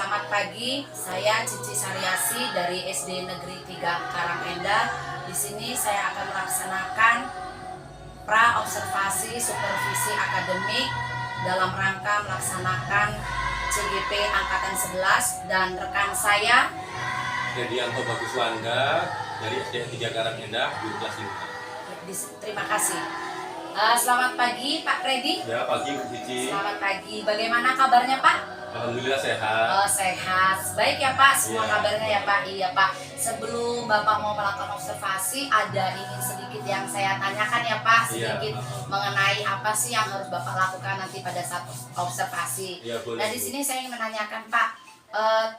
Selamat pagi, saya Cici Saryasi dari SD Negeri 3 Karangendah. Di sini saya akan melaksanakan pra-observasi supervisi akademik dalam rangka melaksanakan CGP Angkatan 11 dan rekan saya Fredianto Baguswanda dari SD 3 Karangendah di kelas 5. Terima kasih. Selamat pagi Pak Freddy. Ya, pagi Bu Cici. Selamat pagi. Bagaimana kabarnya Pak? Alhamdulillah sehat. Oh, sehat. Baik ya Pak, semua Iya. kabarnya ya Pak. Iya Pak. Sebelum Bapak mau melakukan observasi, ada ingin sedikit yang saya tanyakan ya Pak, sedikit mengenai apa sih yang harus Bapak lakukan nanti pada saat observasi. Iya, boleh. Nah, di sini saya ingin menanyakan Pak,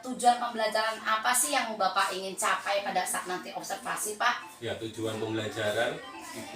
tujuan pembelajaran apa sih yang Bapak ingin capai pada saat nanti observasi Pak? Ya, tujuan pembelajaran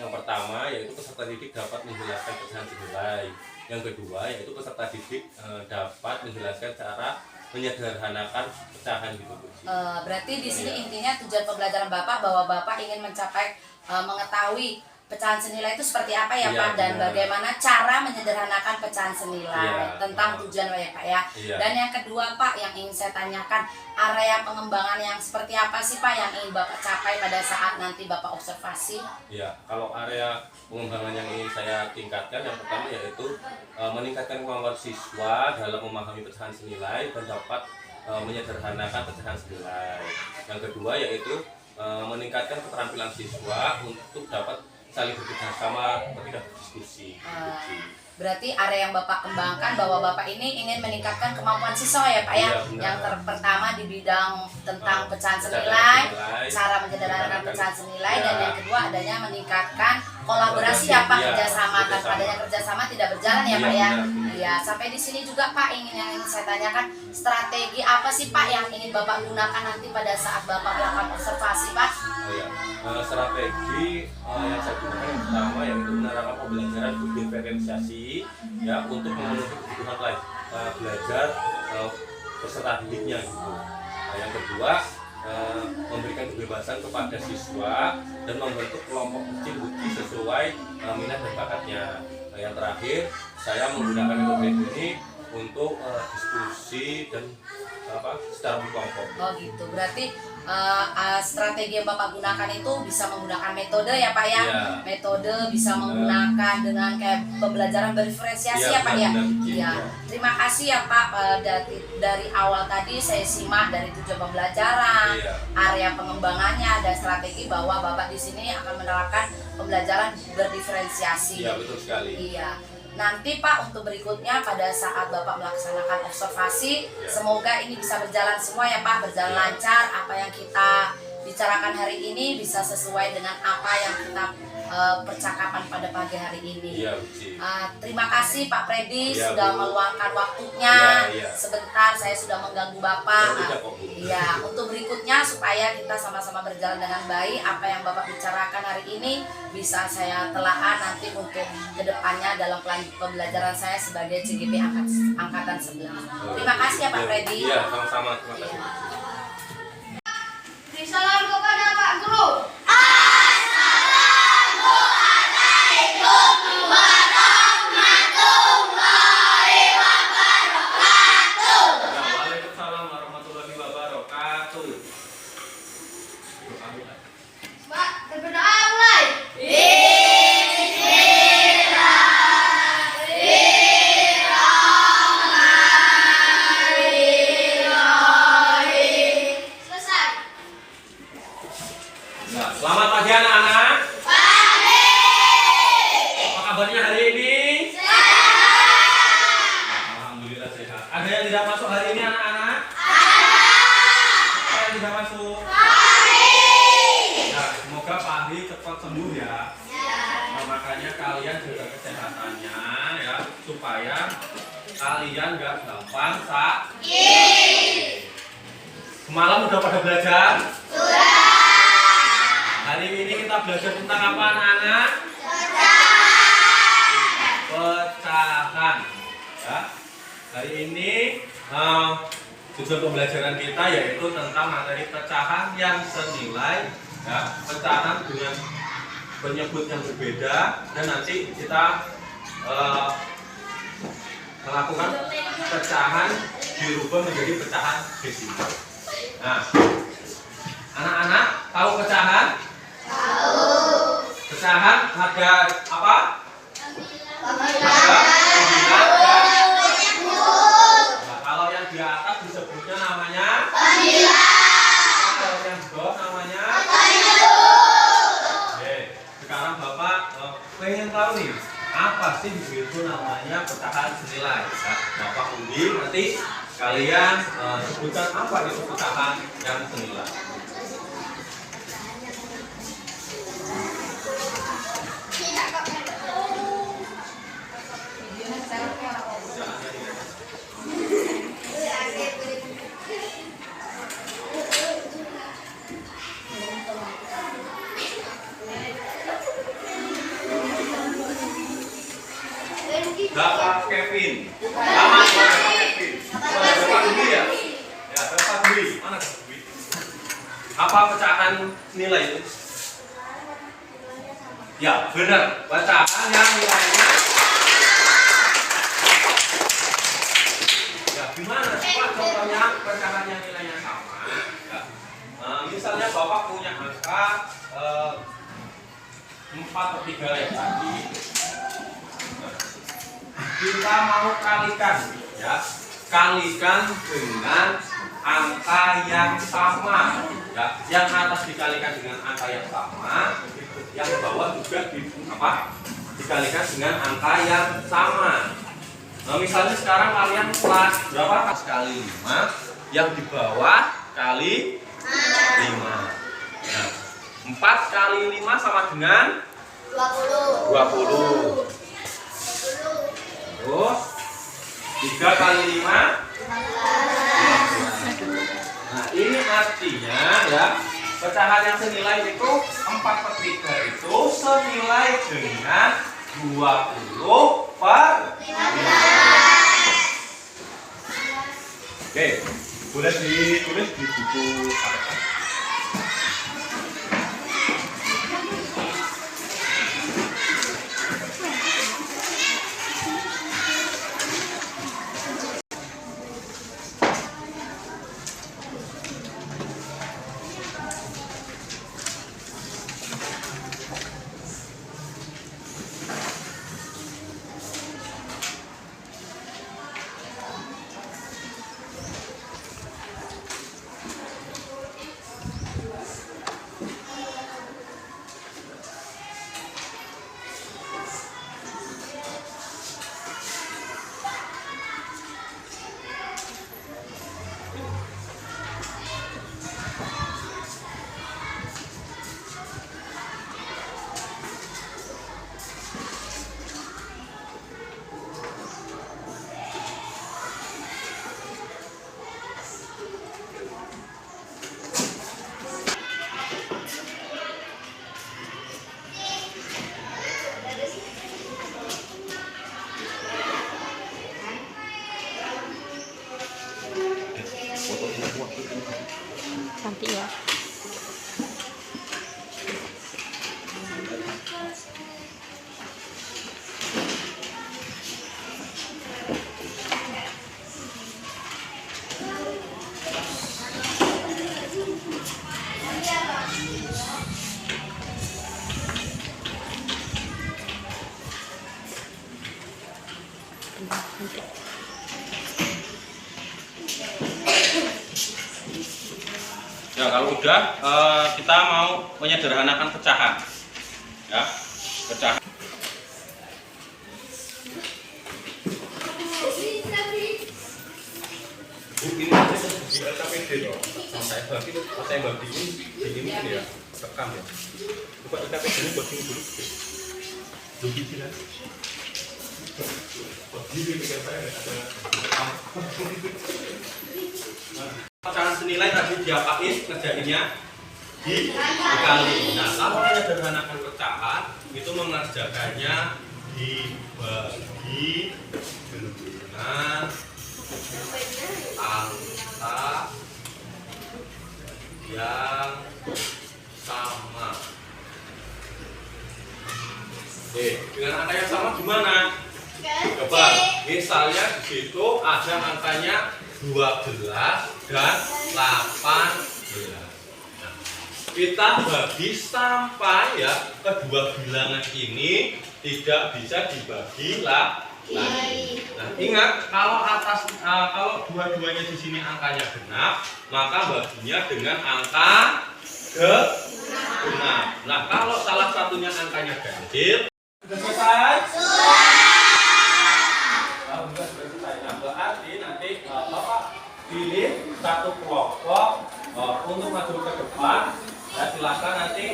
yang pertama yaitu peserta didik dapat menjelaskan pecahan senilai. Yang kedua yaitu peserta didik dapat menjelaskan cara menyederhanakan pecahan gitu Bu Cici. Berarti di sini intinya tujuan pembelajaran Bapak bahwa Bapak ingin mencapai mengetahui pecahan senilai itu seperti apa ya Iya, Pak, dan benar. bagaimana cara menyederhanakan pecahan senilai, Iya. tentang tujuan ya Pak ya. Iya. Dan yang kedua Pak yang ingin saya tanyakan, area pengembangan yang seperti apa sih Pak yang ingin Bapak capai pada saat nanti Bapak observasi? Ya, kalau area pengembangan yang ingin saya tingkatkan yang pertama yaitu meningkatkan kemampuan siswa dalam memahami pecahan senilai dan dapat menyederhanakan pecahan senilai. Yang kedua yaitu meningkatkan keterampilan siswa untuk dapat saling bekerja sama ketika berdiskusi. Berarti area yang Bapak kembangkan bahwa Bapak ini ingin meningkatkan kemampuan siswa ya Pak ya. Iya, benar. Yang pertama di bidang tentang pecahan Pecahan senilai, senilai, cara menyederhanakan pecahan senilai, ya. dan yang kedua adanya meningkatkan kolaborasi ya Pak, Iya, kerjasama. Tanpa kerjasama. adanya kerjasama tidak berjalan ya Iya, Pak ya. benar. Iya, sampai di sini juga Pak yang ingin saya tanyakan, strategi apa sih Pak yang ingin Bapak gunakan nanti pada saat Bapak melakukan observasi Pak? Oh ya, strategi yang saya gunakan yang pertama yaitu menerapkan pembelajaran berdiferensiasi ya untuk memenuhi kebutuhan belajar peserta didiknya gitu. Nah, yang kedua memberikan kebebasan kepada siswa dan membentuk kelompok kecil bukti sesuai minat dan bakatnya. Nah, yang terakhir saya menggunakan metode ini untuk diskusi dan secara berkelompok. Oh gitu, berarti strategi yang Bapak gunakan itu bisa menggunakan metode ya Pak ya? Iya. Metode bisa menggunakan dengan kayak pembelajaran berdiferensiasi Iya, ya Pak ya? benar-benar. Iya. Terima kasih ya Pak, dari awal tadi saya simak dari tujuan pembelajaran, Iya. area pengembangannya, dan strategi bahwa Bapak di sini akan menerapkan pembelajaran berdiferensiasi. Iya, betul sekali. Iya. Nanti Pak untuk berikutnya pada saat Bapak melaksanakan observasi, semoga ini bisa berjalan semua ya Pak, berjalan lancar. Apa yang kita bicarakan hari ini bisa sesuai dengan apa yang kita percakapan pada pagi hari ini. Iya, Bu Cici. Terima kasih Pak Freddy Iya, sudah Bu. meluangkan waktunya. Iya. Sebentar saya sudah mengganggu Bapak. Oh, tidak kok, Bu. Iya, untuk berikutnya supaya kita sama-sama berjalan dengan baik, apa yang Bapak bicarakan hari ini bisa saya telaah nanti untuk kedepannya dalam pembelajaran saya sebagai CGP Angkatan 11. Terima kasih ya Pak Freddy. Iya, sama-sama. Terima kasih. Iya. Beri salam kepada Pak Guru. Waalaikumsalam warahmatullahi wabarakatuh. Doa. Mbak, berdoa mulai. Selesai. Nah, selamat pagi anak-anak. Apa kabarnya hari ini? Alhamdulillah sehat. Ada yang tidak masuk hari ini anak-anak? Ada yang tidak masuk? Nah, semoga Pak Ahli cepat sembuh ya. Nah, makanya kalian jaga kesehatannya ya supaya kalian nggak gampang sakit. Semalam udah pada belajar? Hari ini kita belajar tentang apa anak-anak? Pecahan. Ya. Hari ini tujuan pembelajaran kita yaitu tentang materi pecahan yang senilai, ya, pecahan dengan penyebut yang berbeda, dan nanti kita melakukan pecahan dirubah menjadi pecahan desimal. Nah, anak-anak tahu pecahan? Tahu. Pecahan ada apa? Ada 9 dan 10. Nah, kalau yang di atas disebutnya namanya 9. Kalau yang di bawah namanya 10. Oke, sekarang Bapak pengen tahu nih, apa sih itu namanya pecahan senilai? Ya, Bapak undi nanti kalian sebutkan apa itu pecahan yang senilai. Bapak Kevin. Selamat Bapak Kevin. Bapak Dwi ya? Ya, Bapak Dwi. Mana Bapak Dwi? Apa pecahan nilai itu? Ya, benar. Pecahan yang nilainya. Ya, gimana sih Pak contohnya pecahan yang nilainya sama? Ya. Misalnya Bapak punya angka 4/3 yang tadi. Kita mau kalikan, ya, kalikan dengan angka yang sama, ya, yang atas dikalikan dengan angka yang sama, yang bawah juga dikalikan dengan angka yang sama. Nah, misalnya sekarang kalian kelas berapa? Kali 5, yang di bawah kali 5. Nah, 4 kali 5 sama dengan 20. Terus 3 kali 5 Nah, ini artinya ya, pecahan yang senilai itu 4/3 itu senilai dengan 20/5. Oke, boleh ditulis di buku catatan. Cantik ya. Ya, kalau udah kita mau menyederhanakan pecahan, ya, pecahan. Bu, ini di LKPD loh. Saya bagi ini ya, rekam ya. Buka LKPD ini bagi dulu. Begitu kan? Begini dengan saya ada. Pecahan senilai tadi diapain ngerjainnya dikali. Nah, kalau menyederhanakan pecahan itu mengerjakannya dibagi dengan angka yang sama. Oke, dengan angka yang sama gimana? Coba Misalnya di situ ada angkanya 12 dan 18. Nah, kita bagi sampai ya kedua bilangan ini tidak bisa dibagi lagi. Nah, ingat kalau kalau dua-duanya di sini angkanya genap, maka baginya dengan angka genap. Nah, kalau salah satunya angkanya ganjil, sudah selesai? Sudah selesai. Nah, berarti nanti Bapak pilih satu kelompok untuk maju ke depan. Ya, silakan nanti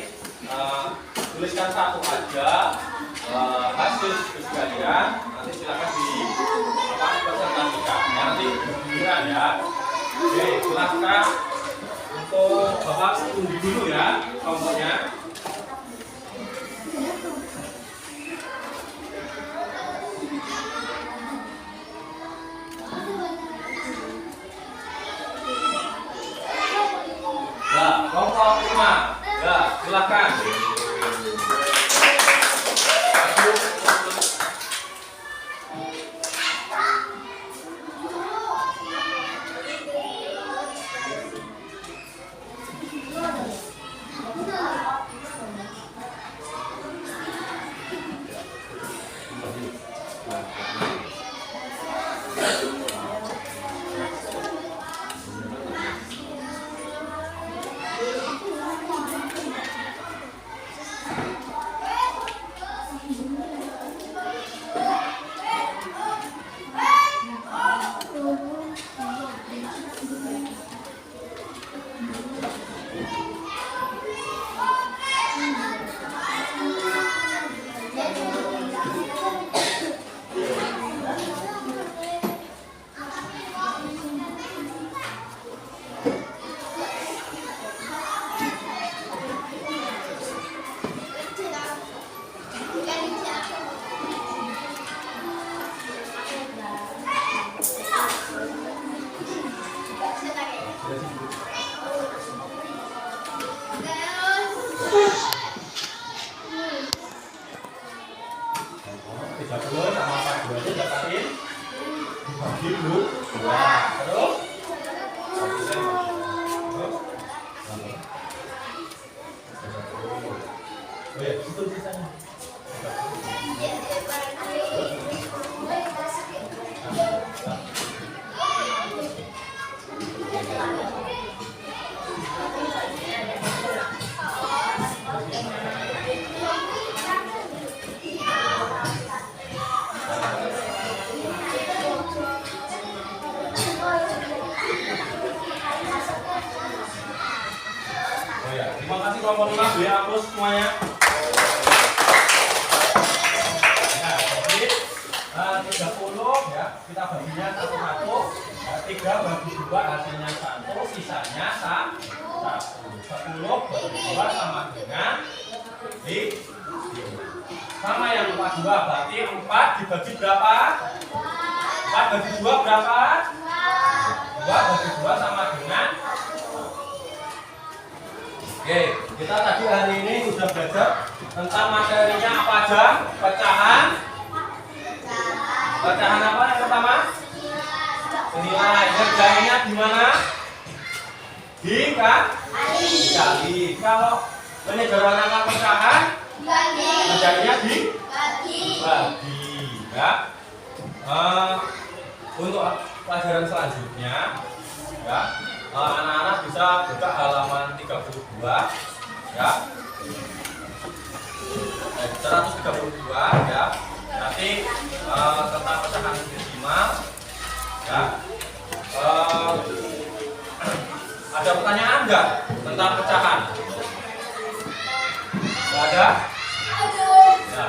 tuliskan satu aja hasil sekalian. Nanti silakan presentasikan. Nanti bergiliran ya. Oke, silakan untuk Bapak tunggu dulu ya kelompoknya. Ya, kelompok 5. Ya, silakan. Terima kasih kelompok 5 dihapus semuanya. Nah, jadi 30 ya kita baginya satu-satu. 3 bagi 2 hasilnya 1, sisanya 1. 10 bagi 2 sama dengan 5. Sama yang 42 berarti 4 dibagi berapa? 4 bagi 2 berapa? 2 bagi 2 sama dengan. Oke, kita tadi hari ini sudah belajar tentang materinya apa aja? Pecahan. Pecahan apa yang pertama? Nilai. Ngerjainnya di mana? Dikali. Kalau penyegaran angka pecahan, ngerjainnya bagi. Ya. Untuk pelajaran selanjutnya, ya. Anak-anak bisa buka halaman 32 ya. 132 ya. Nanti tentang pecahan desimal ya. Ada pertanyaan enggak tentang pecahan? Enggak ada? Ya.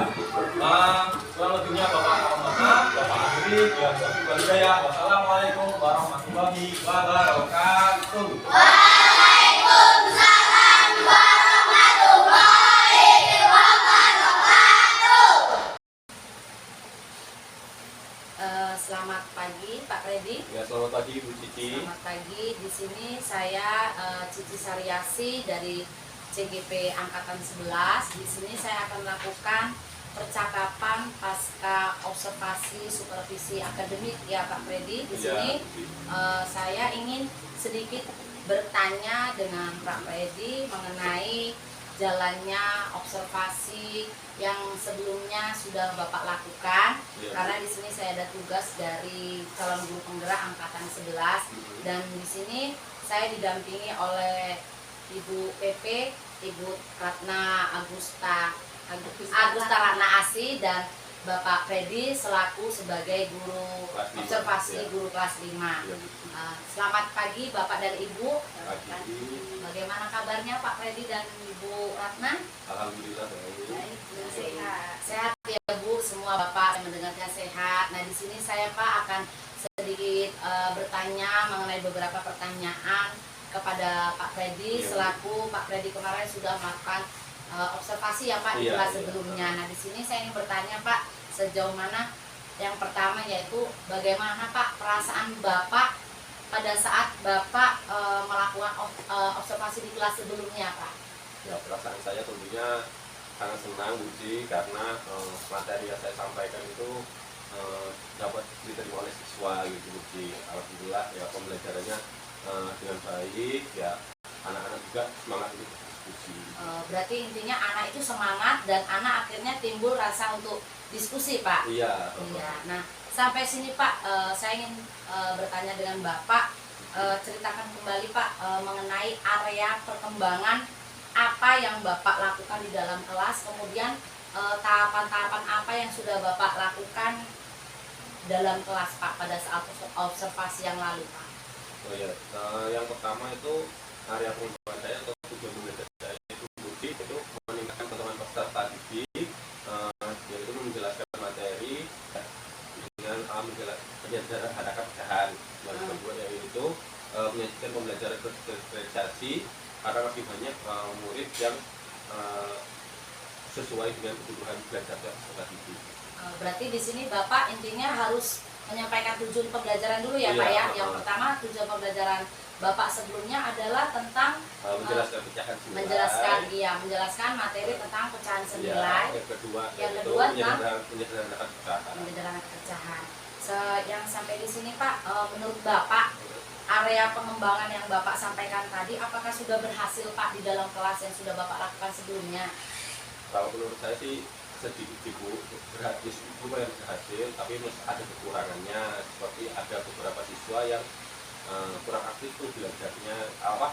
Kurang lebihnya Bapak Rahmat, Bapak Andri, dan Bapak Walidaya. Wassalamualaikum warahmatullahi wabarakatuh. Waalaikumsalam warahmatullahi wabarakatuh. Selamat pagi Pak Redi. Ya, selamat pagi Bu Cici. Selamat pagi. Di sini saya Cici Saryasi dari CGP Angkatan 11. Di sini saya akan melakukan percakapan pasca observasi supervisi akademik ya Pak Freddy. Di sini saya ingin sedikit bertanya dengan Pak Freddy mengenai jalannya observasi yang sebelumnya sudah Bapak lakukan. Karena di sini saya ada tugas dari calon guru penggerak angkatan 11 dan di sini saya didampingi oleh Ibu PP, Ibu Ratna Agusta Ratna Asi dan Bapak Freddy selaku sebagai guru observasi guru kelas 5. Selamat pagi Bapak dan Ibu. Bagaimana kabarnya Pak Freddy dan Ibu Ratna? Alhamdulillah baik. Sehat ya Bu, semua Bapak yang mendengarnya sehat. Nah di sini saya Pak akan sedikit bertanya mengenai beberapa pertanyaan kepada Pak Freddy selaku Pak Freddy kemarin sudah melakukan observasi ya Pak di kelas sebelumnya. Nah di sini saya ingin bertanya Pak, sejauh mana yang pertama yaitu bagaimana Pak perasaan Bapak pada saat Bapak melakukan observasi di kelas sebelumnya Pak? Ya, perasaan saya tentunya sangat senang Buci karena materi yang saya sampaikan itu dapat diterima oleh siswa gitu Buci. Alhamdulillah ya pembelajarannya dengan baik ya, anak-anak juga semangat untuk diskusi. Berarti intinya anak itu semangat dan anak akhirnya timbul rasa untuk diskusi Pak. Iya. Iya. Nah sampai sini Pak, saya ingin bertanya dengan Bapak, ceritakan kembali Pak mengenai area perkembangan apa yang Bapak lakukan di dalam kelas, kemudian tahapan-tahapan apa yang sudah Bapak lakukan dalam kelas Pak pada saat observasi yang lalu Pak. Oh ya, yang pertama itu area pengembangan saya atau tujuan belajar saya itu Buci itu meningkatkan pengetahuan peserta didik, yaitu menjelaskan materi dengan menjelaskan ada pecahan. Yang kedua yaitu menyajikan pembelajaran berspesialisasi karena masih banyak murid yang sesuai dengan kebutuhan belajar peserta didik. Berarti di sini Bapak intinya harus menyampaikan tujuan pembelajaran dulu ya Pak ya. Yang pertama tujuan pembelajaran Bapak sebelumnya adalah tentang menjelaskan pecahan senilai. menjelaskan materi tentang pecahan senilai. Yang kedua menyederhanakan pecahan. Menyederhanakan pecahan. Yang sampai di sini Pak, menurut Bapak area pengembangan yang Bapak sampaikan tadi apakah sudah berhasil Pak di dalam kelas yang sudah Bapak lakukan sebelumnya? Kalau menurut saya sih sedikit lumayan berhasil, tapi masih ada kekurangannya, seperti ada beberapa siswa yang kurang aktif tuh belajarnya,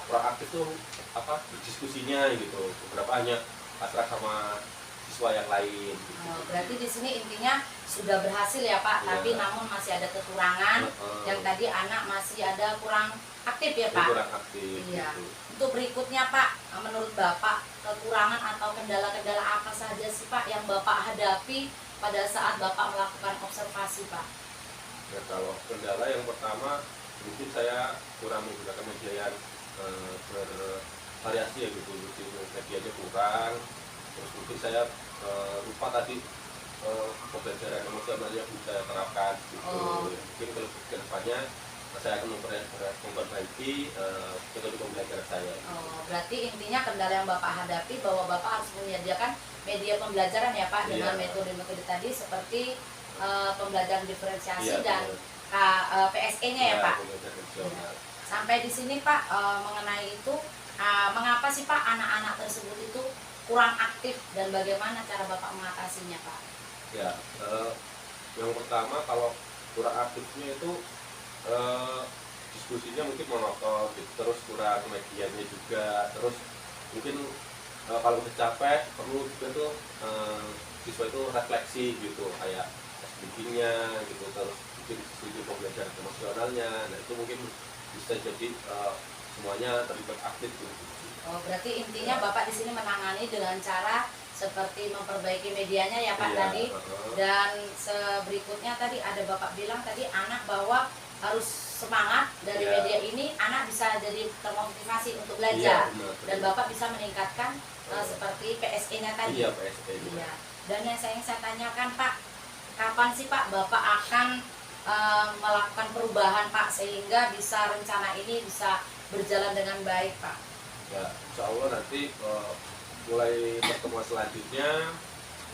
kurang aktif tuh berdiskusinya gitu, beberapa hanya pasrah sama siswa yang lain gitu. Berarti di sini intinya sudah berhasil ya Pak, tapi namun masih ada kekurangan yang tadi anak masih ada kurang aktif ya Pak. Kurang aktif. Iya. Gitu. Untuk berikutnya Pak, menurut Bapak kekurangan atau kendala-kendala apa saja sih Pak yang Bapak hadapi pada saat Bapak melakukan observasi Pak? Ya, kalau kendala yang pertama mungkin saya kurang menggunakan media yang bervariasi ya gitu, medianya kurang. Terus mungkin saya lupa tadi pembelajaran emosional yang bisa saya terapkan gitu. Mungkin kalau ke depannya saya akan memperbaiki metode pembelajaran saya. Berarti intinya kendala yang Bapak hadapi bahwa Bapak harus menyediakan media pembelajaran ya Pak dengan metode-metode tadi seperti pembelajaran diferensiasi dan PSE-nya ya Pak. Sampai di sini Pak mengenai itu mengapa sih Pak anak-anak tersebut itu kurang aktif dan bagaimana cara Bapak mengatasinya Pak? Ya, yang pertama kalau kurang aktifnya itu diskusinya mungkin monoton gitu, terus kurang medianya juga, terus mungkin kalau udah capek perlu juga tuh siswa itu refleksi gitu, kayak speakingnya gitu, terus mungkin studi pembelajaran emosionalnya. Nah itu mungkin bisa jadi semuanya terlibat aktif gitu. Berarti intinya Bapak di sini menangani dengan cara seperti memperbaiki medianya ya Pak tadi. Dan berikutnya tadi ada Bapak bilang tadi anak bahwa harus semangat dari media ini, anak bisa jadi termotivasi untuk belajar dan Bapak bisa meningkatkan seperti PSE-nya tadi. Iya, PSE. Iya. Dan yang saya tanyakan Pak, kapan sih Pak Bapak akan melakukan perubahan Pak sehingga bisa rencana ini bisa berjalan dengan baik Pak? Ya, insya Allah nanti mulai pertemuan selanjutnya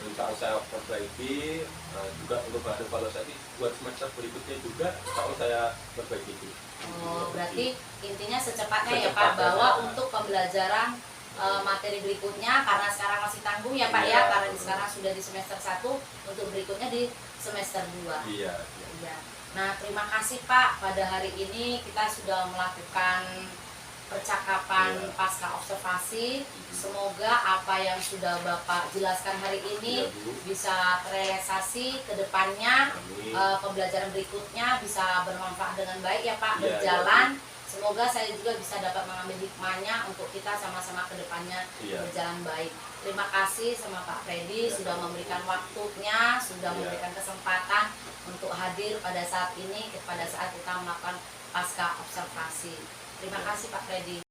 insya Allah saya perbaiki. Juga untuk bahan evaluasi buat semester berikutnya juga insya Allah saya perbaiki itu. Oh, berarti intinya secepatnya ya Pak, bahwa untuk pembelajaran materi berikutnya, karena sekarang masih tanggung ya Pak ya, karena sekarang sudah di semester 1, untuk berikutnya di semester 2. Iya. Iya. Nah, terima kasih Pak, pada hari ini kita sudah melakukan percakapan pasca observasi. Semoga apa yang sudah Bapak jelaskan hari ini Iya, Bu. bisa terrealisasi ke depannya. Amin. Pembelajaran berikutnya bisa bermanfaat dengan baik ya Pak, Iya, berjalan. Semoga saya juga bisa dapat mengambil hikmahnya untuk kita sama-sama ke depannya Iya. berjalan baik. Terima kasih sama Pak Freddy Iya, sudah sama-sama. memberikan waktunya, sudah Iya. memberikan kesempatan untuk hadir pada saat ini, pada saat kita melakukan pasca observasi. Terima kasih Pak Freddy.